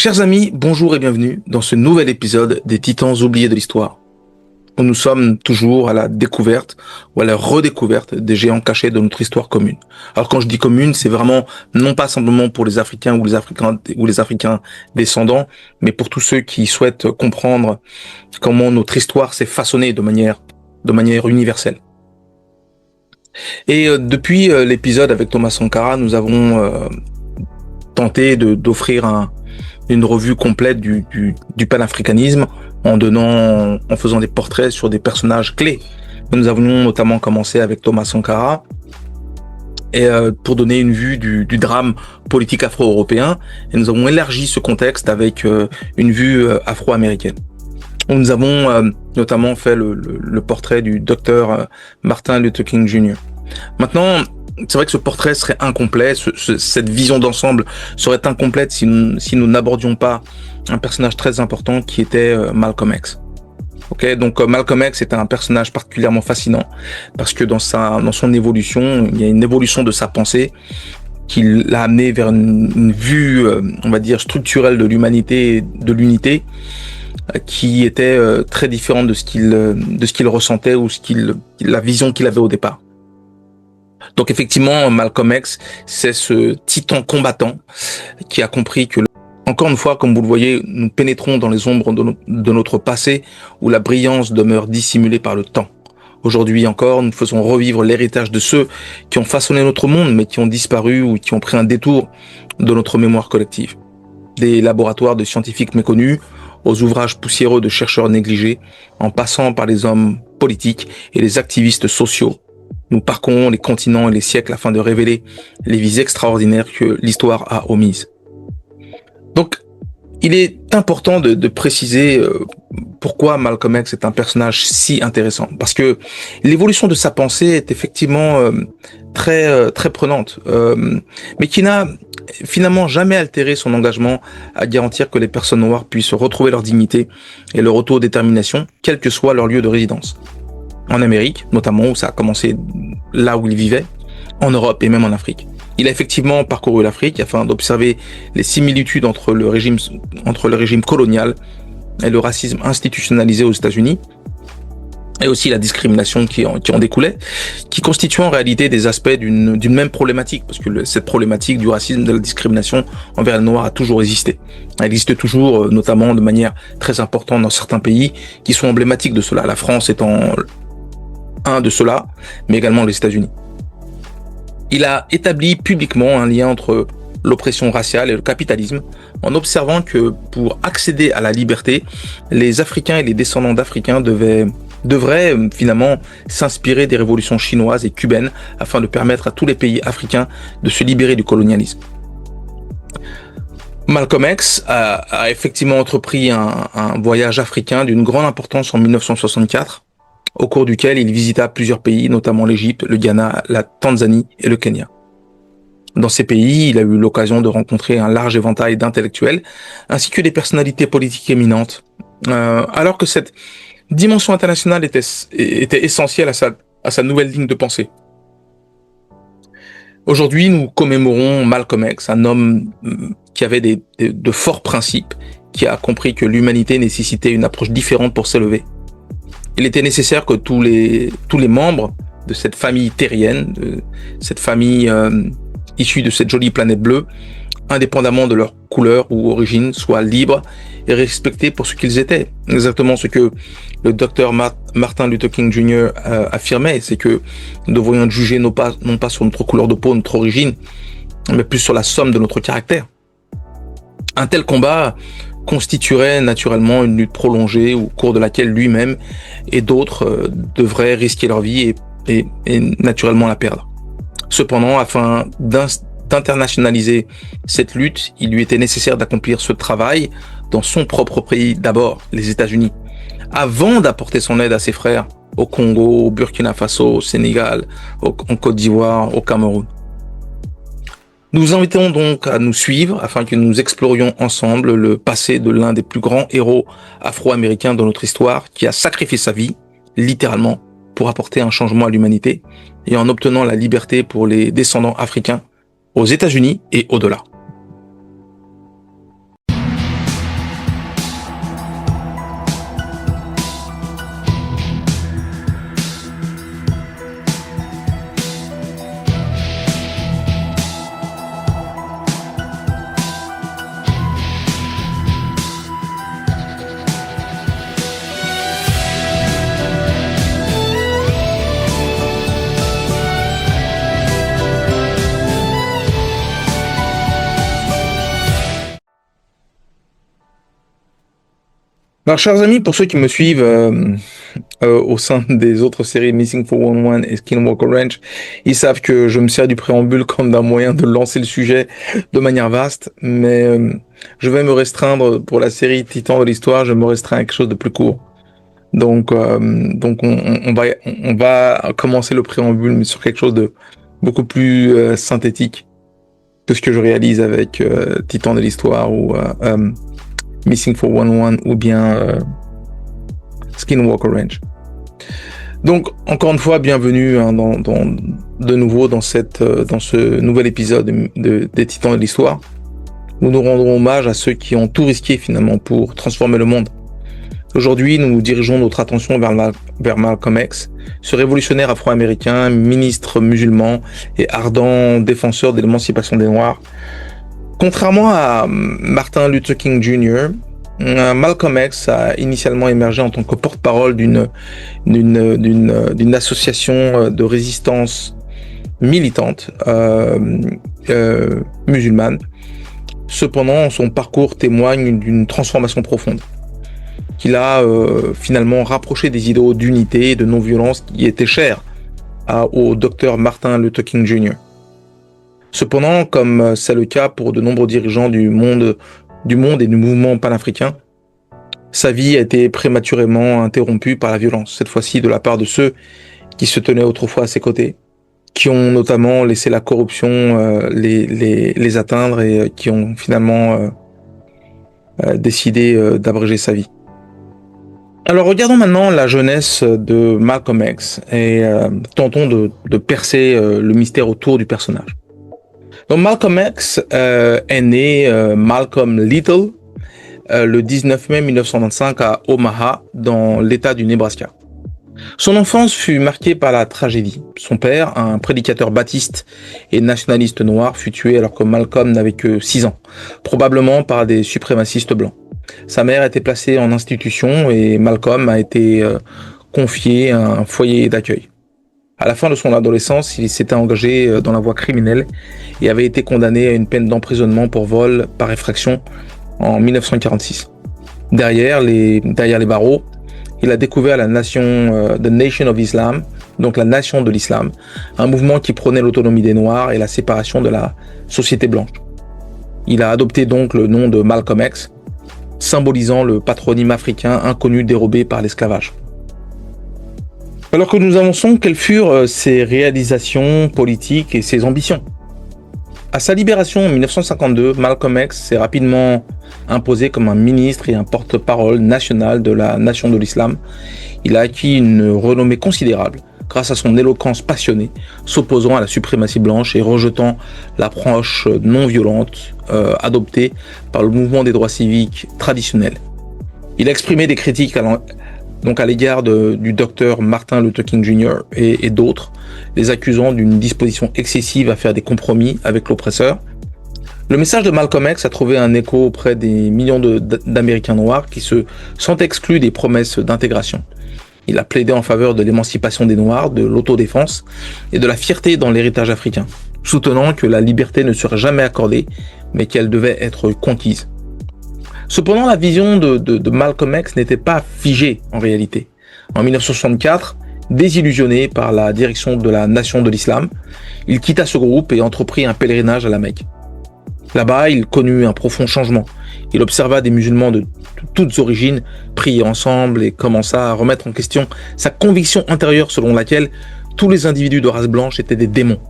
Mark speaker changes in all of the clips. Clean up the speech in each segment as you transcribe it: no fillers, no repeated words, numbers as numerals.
Speaker 1: Chers amis, bonjour et bienvenue dans ce nouvel épisode des Titans oubliés de l'histoire, où nous sommes toujours à la découverte ou à la redécouverte des géants cachés de notre histoire commune. Alors quand je dis commune, c'est vraiment non pas simplement pour les Africains ou les Africains descendants, mais pour tous ceux qui souhaitent comprendre comment notre histoire s'est façonnée de manière universelle. Et depuis l'épisode avec Thomas Sankara, nous avons tenté d'offrir une revue complète du panafricanisme en faisant des portraits sur des personnages clés. Nous avons notamment commencé avec Thomas Sankara et pour donner une vue du drame politique afro-européen, et nous avons élargi ce contexte avec une vue afro-américaine. Nous avons notamment fait le portrait du docteur Martin Luther King Jr. Maintenant, c'est vrai que ce portrait serait incomplet, cette vision d'ensemble serait incomplète si nous n'abordions pas un personnage très important qui était Malcolm X. Ok, donc Malcolm X est un personnage particulièrement fascinant parce que dans son évolution, il y a une évolution de sa pensée qui l'a amené vers une vue, on va dire, structurelle de l'humanité, de l'unité, qui était très différente de ce qu'il ressentait ou la vision qu'il avait au départ. Donc effectivement, Malcolm X, c'est ce titan combattant qui a compris que, encore une fois, comme vous le voyez, nous pénétrons dans les ombres de notre passé où la brillance demeure dissimulée par le temps. Aujourd'hui encore, nous faisons revivre l'héritage de ceux qui ont façonné notre monde, mais qui ont disparu ou qui ont pris un détour de notre mémoire collective. Des laboratoires de scientifiques méconnus aux ouvrages poussiéreux de chercheurs négligés, en passant par les hommes politiques et les activistes sociaux. Nous parcourons les continents et les siècles afin de révéler les vies extraordinaires que l'histoire a omises. Donc, il est important de préciser pourquoi Malcolm X est un personnage si intéressant. Parce que l'évolution de sa pensée est effectivement très prenante, mais qui n'a finalement jamais altéré son engagement à garantir que les personnes noires puissent retrouver leur dignité et leur autodétermination, quel que soit leur lieu de résidence. En Amérique, notamment, où ça a commencé là où il vivait, en Europe et même en Afrique. Il a effectivement parcouru l'Afrique afin d'observer les similitudes entre le régime colonial et le racisme institutionnalisé aux États-Unis, et aussi la discrimination qui en découlait, qui constituent en réalité des aspects d'une même problématique, parce que cette problématique du racisme, de la discrimination envers les Noirs a toujours existé. Elle existe toujours, notamment de manière très importante dans certains pays qui sont emblématiques de cela, la France étant un de ceux-là, mais également les États-Unis. Il a établi publiquement un lien entre l'oppression raciale et le capitalisme, en observant que pour accéder à la liberté, les Africains et les descendants d'Africains devraient finalement s'inspirer des révolutions chinoises et cubaines afin de permettre à tous les pays africains de se libérer du colonialisme. Malcolm X a effectivement entrepris un voyage africain d'une grande importance en 1964, au cours duquel il visita plusieurs pays, notamment l'Égypte, le Ghana, la Tanzanie et le Kenya. Dans ces pays, il a eu l'occasion de rencontrer un large éventail d'intellectuels, ainsi que des personnalités politiques éminentes, alors que cette dimension internationale était essentielle à sa nouvelle ligne de pensée. Aujourd'hui, nous commémorons Malcolm X, un homme qui avait de forts principes, qui a compris que l'humanité nécessitait une approche différente pour s'élever. Il était nécessaire que tous les membres de cette famille terrienne, de cette famille issue de cette jolie planète bleue, indépendamment de leur couleur ou origine, soient libres et respectés pour ce qu'ils étaient. Exactement ce que le docteur Martin Luther King Jr. Affirmait, c'est que nous devrions être jugés non pas sur notre couleur de peau, notre origine, mais plus sur la somme de notre caractère. Un tel combat constituerait naturellement une lutte prolongée au cours de laquelle lui-même et d'autres devraient risquer leur vie et naturellement la perdre. Cependant, afin d'internationaliser cette lutte, il lui était nécessaire d'accomplir ce travail dans son propre pays d'abord, les États-Unis, avant d'apporter son aide à ses frères au Congo, au Burkina Faso, au Sénégal, en Côte d'Ivoire, au Cameroun. Nous vous invitons donc à nous suivre afin que nous explorions ensemble le passé de l'un des plus grands héros afro-américains de notre histoire qui a sacrifié sa vie, littéralement, pour apporter un changement à l'humanité et en obtenant la liberté pour les descendants africains aux États-Unis et au-delà. Alors, chers amis, pour ceux qui me suivent au sein des autres séries Missing 411 et Skinwalker Ranch, ils savent que je me sers du préambule comme d'un moyen de lancer le sujet de manière vaste, mais je vais me restreindre pour la série Titan de l'Histoire, je me restreins à quelque chose de plus court. Donc on va commencer le préambule mais sur quelque chose de beaucoup plus synthétique que ce que je réalise avec Titan de l'Histoire ou Missing 411 ou bien Skinwalker Ranch. Donc, encore une fois, bienvenue de nouveau dans ce nouvel épisode des Titans de l'Histoire, où nous rendrons hommage à ceux qui ont tout risqué finalement pour transformer le monde. Aujourd'hui, nous dirigeons notre attention vers Malcolm X, ce révolutionnaire afro-américain, ministre musulman et ardent défenseur de l'émancipation des Noirs. Contrairement à Martin Luther King Jr., Malcolm X a initialement émergé en tant que porte-parole d'une association de résistance militante musulmane. Cependant, son parcours témoigne d'une transformation profonde qu'il a finalement rapproché des idéaux d'unité et de non-violence qui étaient chers au docteur Martin Luther King Jr. Cependant, comme c'est le cas pour de nombreux dirigeants du monde et du mouvement panafricain, sa vie a été prématurément interrompue par la violence, cette fois-ci de la part de ceux qui se tenaient autrefois à ses côtés, qui ont notamment laissé la corruption les atteindre et qui ont finalement décidé d'abréger sa vie. Alors regardons maintenant la jeunesse de Malcolm X et tentons de percer le mystère autour du personnage. Donc Malcolm X est né Malcolm Little le 19 mai 1925 à Omaha, dans l'État du Nebraska. Son enfance fut marquée par la tragédie. Son père, un prédicateur baptiste et nationaliste noir, fut tué alors que Malcolm n'avait que 6 ans, probablement par des suprémacistes blancs. Sa mère était placée en institution et Malcolm a été confié à un foyer d'accueil. À la fin de son adolescence, il s'était engagé dans la voie criminelle et avait été condamné à une peine d'emprisonnement pour vol par effraction en 1946. Derrière les barreaux, il a découvert la nation The Nation of Islam, donc la nation de l'islam, un mouvement qui prônait l'autonomie des Noirs et la séparation de la société blanche. Il a adopté donc le nom de Malcolm X, symbolisant le patronyme africain inconnu dérobé par l'esclavage. Alors que nous avançons, quelles furent ses réalisations politiques et ses ambitions ? À sa libération en 1952, Malcolm X s'est rapidement imposé comme un ministre et un porte-parole national de la nation de l'islam. Il a acquis une renommée considérable grâce à son éloquence passionnée, s'opposant à la suprématie blanche et rejetant l'approche non violente adoptée par le mouvement des droits civiques traditionnels. Il a exprimé des critiques à l'égard du docteur Martin Luther King Jr. et d'autres, les accusant d'une disposition excessive à faire des compromis avec l'oppresseur. Le message de Malcolm X a trouvé un écho auprès des millions d'Américains noirs qui se sentent exclus des promesses d'intégration. Il a plaidé en faveur de l'émancipation des Noirs, de l'autodéfense et de la fierté dans l'héritage africain, soutenant que la liberté ne serait jamais accordée, mais qu'elle devait être conquise. Cependant, la vision de Malcolm X n'était pas figée en réalité. En 1964, désillusionné par la direction de la nation de l'islam, il quitta ce groupe et entreprit un pèlerinage à la Mecque. Là-bas, il connut un profond changement. Il observa des musulmans de toutes origines prier ensemble et commença à remettre en question sa conviction intérieure selon laquelle tous les individus de race blanche étaient des démons.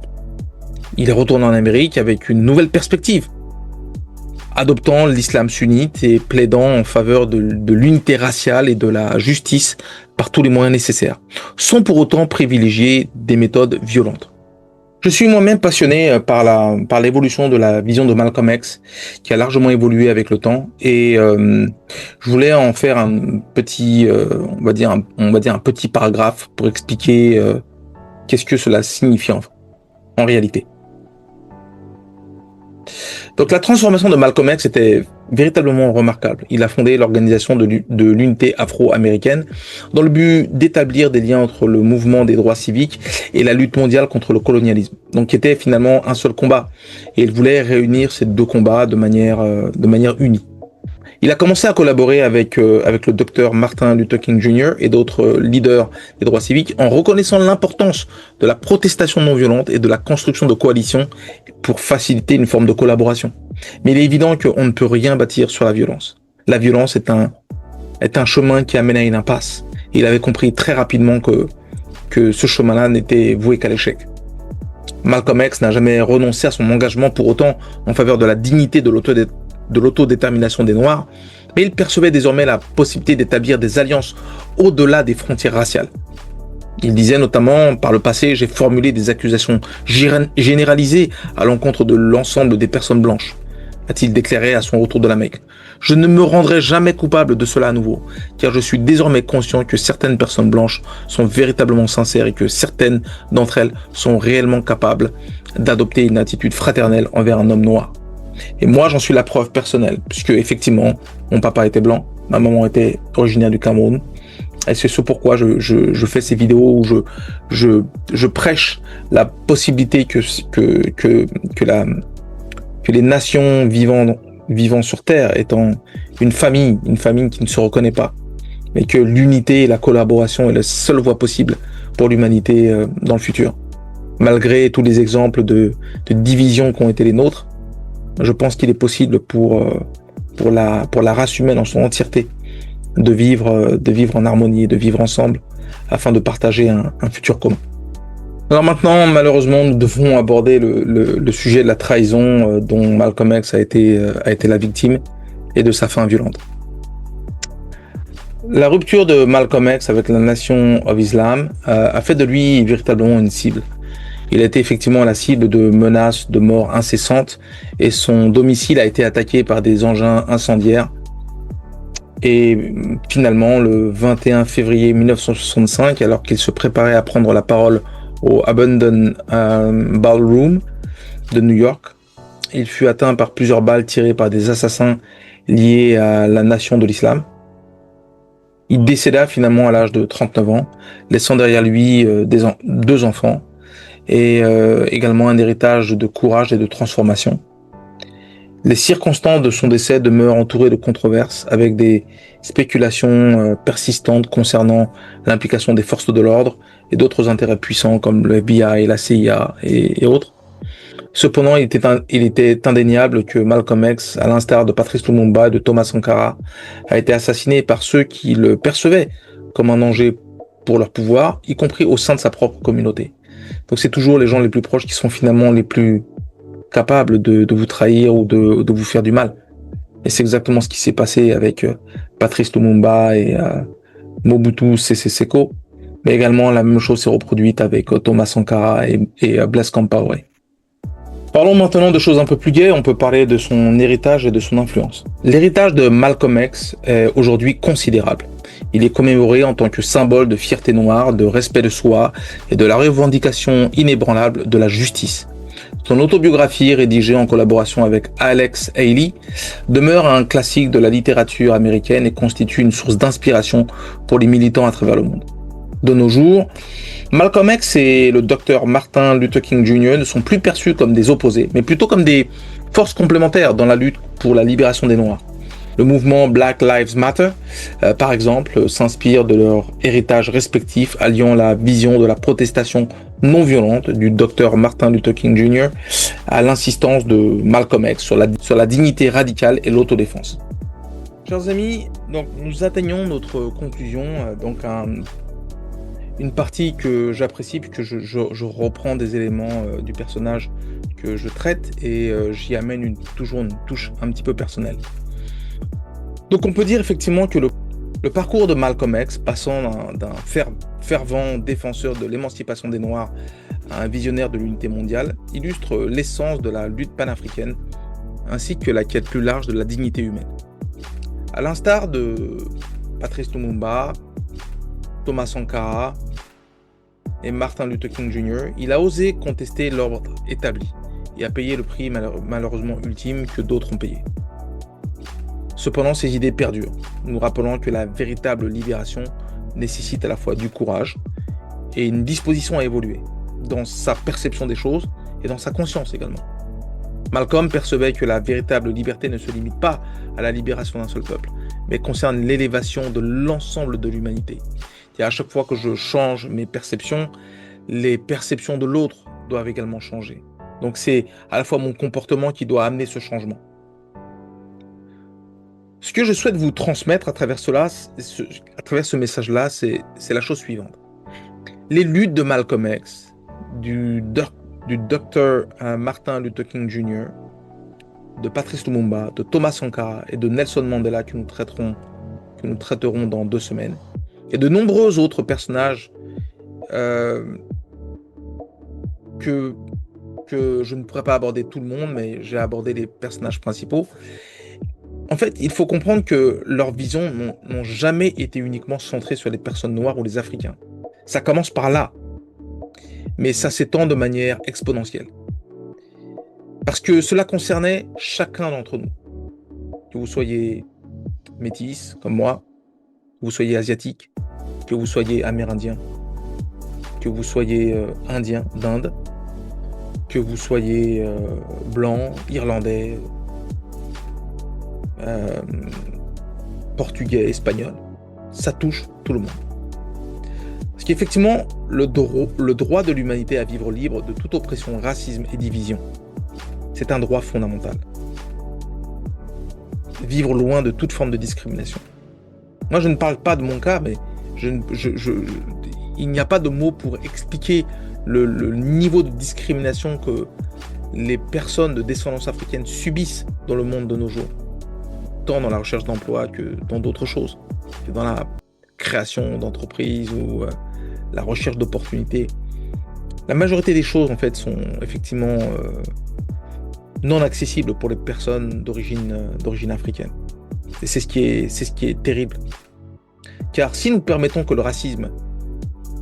Speaker 1: Il est retourné en Amérique avec une nouvelle perspective, adoptant l'islam sunnite et plaidant en faveur de l'unité raciale et de la justice par tous les moyens nécessaires, sans pour autant privilégier des méthodes violentes. Je suis moi-même passionné par l'évolution de la vision de Malcolm X, qui a largement évolué avec le temps, et je voulais en faire un petit, on va dire un petit paragraphe pour expliquer qu'est-ce que cela signifie en réalité. Donc la transformation de Malcolm X était véritablement remarquable. Il a fondé l'organisation de l'unité afro-américaine dans le but d'établir des liens entre le mouvement des droits civiques et la lutte mondiale contre le colonialisme. Donc qui était finalement un seul combat. Et il voulait réunir ces deux combats de manière unie. Il a commencé à collaborer avec le docteur Martin Luther King Jr. et d'autres leaders des droits civiques en reconnaissant l'importance de la protestation non violente et de la construction de coalitions pour faciliter une forme de collaboration. Mais il est évident qu'on ne peut rien bâtir sur la violence. La violence est un chemin qui amène à une impasse. Et il avait compris très rapidement que ce chemin-là n'était voué qu'à l'échec. Malcolm X n'a jamais renoncé à son engagement pour autant en faveur de la dignité de l'autodétermination des Noirs, mais il percevait désormais la possibilité d'établir des alliances au-delà des frontières raciales. Il disait notamment, par le passé, j'ai formulé des accusations généralisées à l'encontre de l'ensemble des personnes blanches, a-t-il déclaré à son retour de la Mecque. Je ne me rendrai jamais coupable de cela à nouveau, car je suis désormais conscient que certaines personnes blanches sont véritablement sincères et que certaines d'entre elles sont réellement capables d'adopter une attitude fraternelle envers un homme noir. Et moi, j'en suis la preuve personnelle, puisque effectivement, mon papa était blanc, ma maman était originaire du Cameroun, et c'est ce pourquoi je fais ces vidéos où je prêche la possibilité que les nations vivant sur Terre étant une famille qui ne se reconnaît pas, mais que l'unité et la collaboration est la seule voie possible pour l'humanité dans le futur. Malgré tous les exemples de divisions qui ont été les nôtres, je pense qu'il est possible pour la race humaine en son entièreté de vivre en harmonie et de vivre ensemble afin de partager un futur commun. Alors maintenant, malheureusement, nous devons aborder le sujet de la trahison dont Malcolm X a été la victime et de sa fin violente. La rupture de Malcolm X avec la Nation of Islam a fait de lui véritablement une cible. Il a été effectivement la cible de menaces de mort incessantes et son domicile a été attaqué par des engins incendiaires. Et finalement, le 21 février 1965, alors qu'il se préparait à prendre la parole au Abandon Ballroom de New York, il fut atteint par plusieurs balles tirées par des assassins liés à la Nation de l'Islam. Il décéda finalement à l'âge de 39 ans, laissant derrière lui deux enfants et également un héritage de courage et de transformation. Les circonstances de son décès demeurent entourées de controverses avec des spéculations persistantes concernant l'implication des forces de l'ordre et d'autres intérêts puissants comme le FBI, la CIA et autres. Cependant, il était indéniable que Malcolm X, à l'instar de Patrice Lumumba et de Thomas Sankara, a été assassiné par ceux qui le percevaient comme un danger pour leur pouvoir, y compris au sein de sa propre communauté. Donc c'est toujours les gens les plus proches qui sont finalement les plus capables de vous trahir ou de vous faire du mal. Et c'est exactement ce qui s'est passé avec Patrice Lumumba et Mobutu Sese Seko, mais également la même chose s'est reproduite avec Thomas Sankara et Blaise Compaoré. Parlons maintenant de choses un peu plus gaies, on peut parler de son héritage et de son influence. L'héritage de Malcolm X est aujourd'hui considérable. Il est commémoré en tant que symbole de fierté noire, de respect de soi et de la revendication inébranlable de la justice. Son autobiographie, rédigée en collaboration avec Alex Haley, demeure un classique de la littérature américaine et constitue une source d'inspiration pour les militants à travers le monde. De nos jours, Malcolm X et le docteur Martin Luther King Jr. ne sont plus perçus comme des opposés, mais plutôt comme des forces complémentaires dans la lutte pour la libération des Noirs. Le mouvement Black Lives Matter, par exemple, s'inspire de leur héritage respectif, alliant la vision de la protestation non violente du docteur Martin Luther King Jr. à l'insistance de Malcolm X sur la dignité radicale et l'autodéfense. Chers amis, donc nous atteignons notre conclusion, une partie que j'apprécie puisque je reprends des éléments du personnage que je traite et j'y amène toujours une touche un petit peu personnelle. Donc on peut dire effectivement que le parcours de Malcolm X, passant d'un fervent défenseur de l'émancipation des Noirs à un visionnaire de l'unité mondiale, illustre l'essence de la lutte panafricaine ainsi que la quête plus large de la dignité humaine. À l'instar de Patrice Lumumba, Thomas Sankara et Martin Luther King Jr., il a osé contester l'ordre établi et a payé le prix malheureusement ultime que d'autres ont payé. Cependant, ces idées perdurent, nous rappelant que la véritable libération nécessite à la fois du courage et une disposition à évoluer, dans sa perception des choses et dans sa conscience également. Malcolm percevait que la véritable liberté ne se limite pas à la libération d'un seul peuple, mais concerne l'élévation de l'ensemble de l'humanité. Et à chaque fois que je change mes perceptions, les perceptions de l'autre doivent également changer. Donc c'est à la fois mon comportement qui doit amener ce changement. Ce que je souhaite vous transmettre à travers à travers ce message-là, c'est la chose suivante. Les luttes de Malcolm X, du docteur Martin Luther King Jr., de Patrice Lumumba, de Thomas Sankara et de Nelson Mandela que nous traiterons dans 2 semaines, et de nombreux autres personnages que je ne pourrais pas aborder tout le monde, mais j'ai abordé les personnages principaux. En fait, il faut comprendre que leurs visions n'ont jamais été uniquement centrées sur les personnes noires ou les Africains. Ça commence par là, mais ça s'étend de manière exponentielle. Parce que cela concernait chacun d'entre nous. Que vous soyez métis, comme moi, que vous soyez asiatique, que vous soyez amérindien, que vous soyez indien d'Inde, que vous soyez blanc, irlandais, portugais, espagnol, ça touche tout le monde. Parce qu'effectivement, le droit de l'humanité à vivre libre de toute oppression, racisme et division, c'est un droit fondamental. Vivre loin de toute forme de discrimination. Moi, je ne parle pas de mon cas, mais il n'y a pas de mots pour expliquer le niveau de discrimination que les personnes de descendance africaine subissent dans le monde de nos jours. Tant dans la recherche d'emploi que dans d'autres choses, que dans la création d'entreprises ou la recherche d'opportunités. La majorité des choses, en fait, sont effectivement non accessibles pour les personnes d'origine africaine. Et c'est ce qui est terrible. Car si nous permettons que le racisme,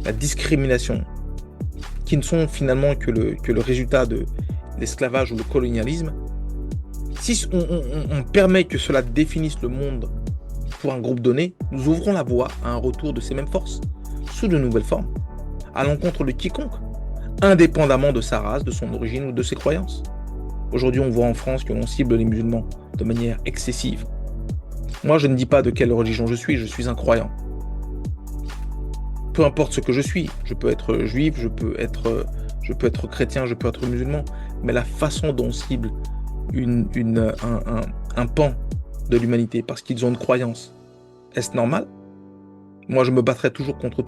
Speaker 1: la discrimination, qui ne sont finalement que le résultat de l'esclavage ou le colonialisme, si on permet que cela définisse le monde pour un groupe donné, nous ouvrons la voie à un retour de ces mêmes forces, sous de nouvelles formes, à l'encontre de quiconque, indépendamment de sa race, de son origine ou de ses croyances. Aujourd'hui, on voit en France que l'on cible les musulmans de manière excessive. Moi, je ne dis pas de quelle religion je suis un croyant. Peu importe ce que je suis, je peux être juif, je peux être chrétien, je peux être musulman, mais la façon dont on cible un pan de l'humanité parce qu'ils ont une croyance, est-ce normal? Moi, je me battrai toujours contre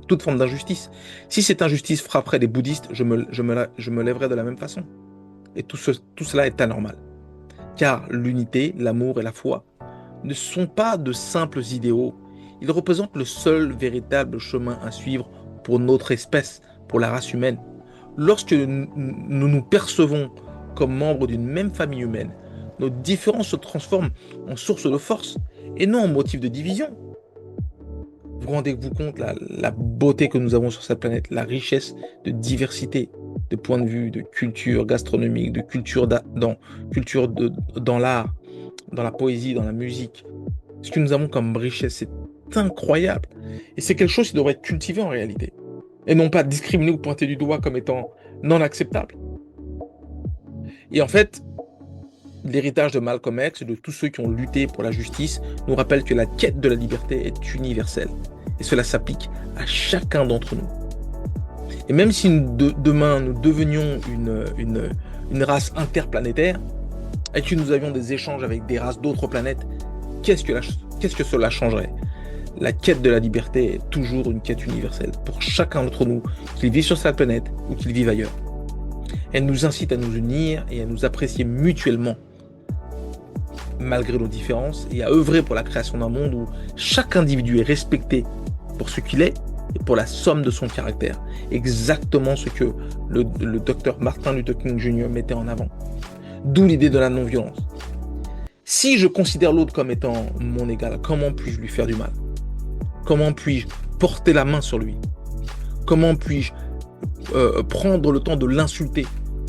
Speaker 1: toute forme d'injustice. Si cette injustice frapperait les bouddhistes, je me lèverais de la même façon. Et tout cela est anormal. Car l'unité, l'amour et la foi ne sont pas de simples idéaux. Ils représentent le seul véritable chemin à suivre pour notre espèce, pour la race humaine. Lorsque nous nous percevons comme membres d'une même famille humaine, nos différences se transforment en source de force et non en motif de division. Vous rendez-vous compte la beauté que nous avons sur cette planète, la richesse de diversité, de points de vue, de culture gastronomique, de culture dans l'art, dans la poésie, dans la musique. Ce que nous avons comme richesse, c'est incroyable. Et c'est quelque chose qui devrait être cultivé en réalité. Et non pas discriminé ou pointé du doigt comme étant non acceptable. Et en fait, l'héritage de Malcolm X et de tous ceux qui ont lutté pour la justice nous rappelle que la quête de la liberté est universelle. Et cela s'applique à chacun d'entre nous. Et même si demain nous devenions une race interplanétaire et que nous avions des échanges avec des races d'autres planètes, qu'est-ce que cela changerait? La quête de la liberté est toujours une quête universelle pour chacun d'entre nous, qu'il vive sur cette planète ou qu'il vive ailleurs. Elle nous incite à nous unir et à nous apprécier mutuellement, malgré nos différences, et à œuvrer pour la création d'un monde où chaque individu est respecté pour ce qu'il est et pour la somme de son caractère. Exactement ce que le docteur Martin Luther King Jr. mettait en avant. D'où l'idée de la non-violence. Si je considère l'autre comme étant mon égal, comment puis-je lui faire du mal? Comment puis-je porter la main sur lui? Comment puis-je prendre le temps de l'insulter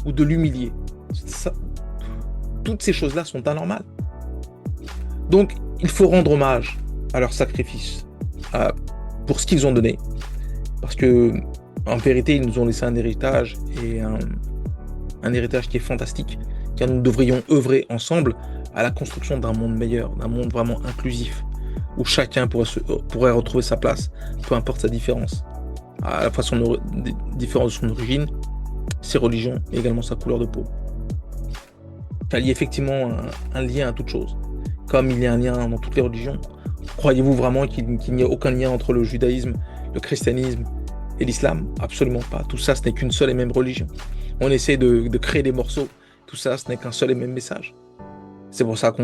Speaker 1: ou de l'humilier? Toutes ces choses-là sont anormales. Donc, il faut rendre hommage à leur sacrifice, pour ce qu'ils ont donné. Parce que, en vérité, ils nous ont laissé un héritage, et un héritage qui est fantastique, car nous devrions œuvrer ensemble à la construction d'un monde meilleur, d'un monde vraiment inclusif, où chacun pourrait retrouver sa place, peu importe sa différence, à la fois différence de son origine, ses religions et également sa couleur de peau. Il y a effectivement un lien à toute chose, comme il y a un lien dans toutes les religions. Croyez-vous vraiment qu'il n'y a aucun lien entre le judaïsme, le christianisme et l'islam? Absolument pas. Tout ça, ce n'est qu'une seule et même religion. On essaie de créer des morceaux. Tout ça, ce n'est qu'un seul et même message. C'est pour ça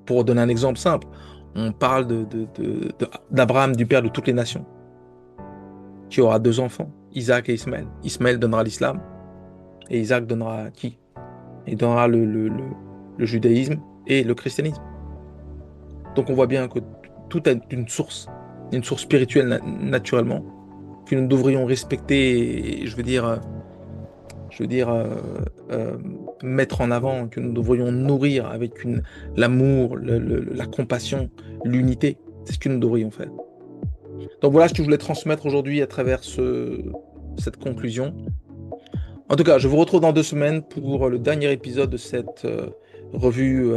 Speaker 1: pour donner un exemple simple, on parle d'Abraham, du père de toutes les nations, qui aura 2 enfants, Isaac et Ismaël. Ismaël donnera l'islam, et Isaac donnera qui? Il donnera le judaïsme et le christianisme. Donc on voit bien que tout a une source spirituelle naturellement, que nous devrions respecter, et je veux dire mettre en avant, que nous devrions nourrir avec l'amour, la compassion, l'unité. C'est ce que nous devrions faire. Donc voilà ce que je voulais transmettre aujourd'hui à travers cette conclusion. En tout cas, je vous retrouve dans 2 semaines pour le dernier épisode de cette revue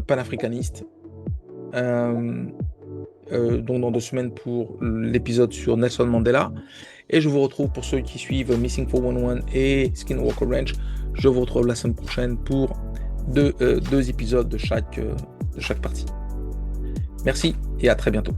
Speaker 1: panafricaniste. Donc dans 2 semaines pour l'épisode sur Nelson Mandela. Et je vous retrouve pour ceux qui suivent Missing 411 et Skinwalker Ranch. Je vous retrouve la semaine prochaine pour 2 épisodes de chaque partie. Merci et à très bientôt.